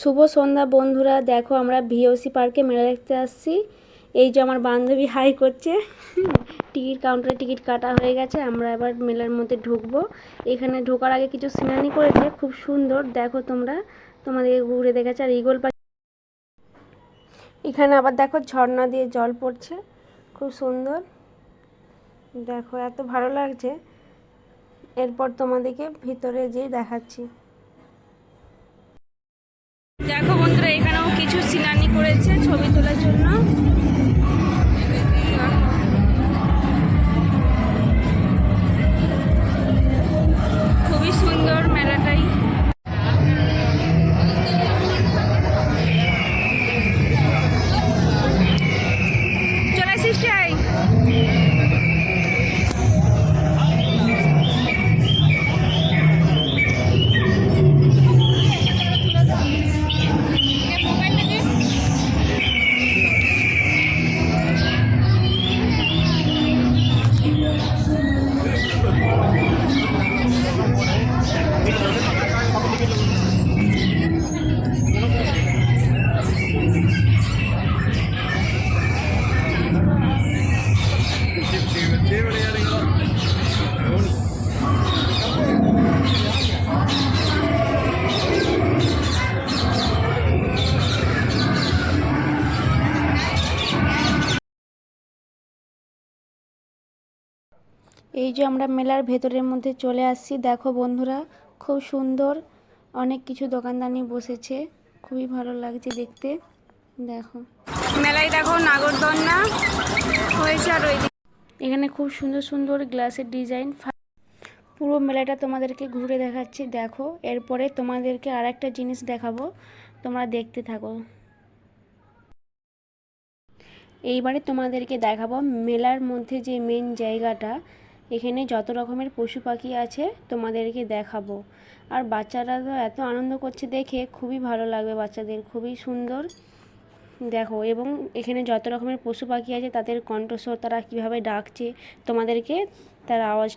শুভ সন্ধ্যা বন্ধুরা। দেখো আমরা ভিওসি পার্কে মেলা দেখতে আসছি। এই যে আমার বান্ধবী হাই করছে। টিকিট কাউন্টারে টিকিট কাটা হয়ে গেছে, আমরা এবার মেলার মধ্যে ঢুকবো। এখানে ঢোকার আগে কিছু সিনারি করেছে, খুব সুন্দর। দেখো তোমরা, তোমাদের ঘুরে দেখেছে। আর ইগল পাখি এখানে আবার দেখো ঝর্ণা দিয়ে জল পড়ছে, খুব সুন্দর। দেখো এত ভালো লাগছে। এরপর তোমাদেরকে ভিতরে যেয়ে দেখাচ্ছি। দেখো বন্ধুরা, এখানেও কিছু সিনারি করেছে ছবি তোলার জন্য। খুবই সুন্দর মেলাটাই। চলে আসিস টাই। এই যে আমরা মেলার ভেতরের মধ্যে চলে আসছি। দেখো বন্ধুরা, খুব সুন্দর, অনেক কিছু দোকানদানি বসেছে, খুবই ভালো লাগছে দেখতে। দেখো মেলায় দেখো নাগরদোলনা হয়েছে। আর ওই এখানে খুব সুন্দর সুন্দর গ্লাসের ডিজাইন। পুরো মেলাটা তোমাদেরকে ঘুরে দেখাচ্ছি। দেখো এরপরে তোমাদেরকে আর একটা জিনিস দেখাবো, তোমরা দেখতে থাকো। এইবারে তোমাদেরকে দেখাবো মেলার মধ্যে যে মেন জায়গাটা, এখানে যত রকমের পশু পাখি আছে তোমাদেরকে দেখাবো। আর বাচ্চারা তো এত আনন্দ করছে, দেখে খুবই ভালো লাগবে বাচ্চাদের, খুবই সুন্দর। দেখো, এবং এখানে যত রকমের পশু পাখি আছে তাদের কণ্ঠস্বর, তারা কীভাবে ডাকছে তোমাদেরকে, তার আওয়াজ।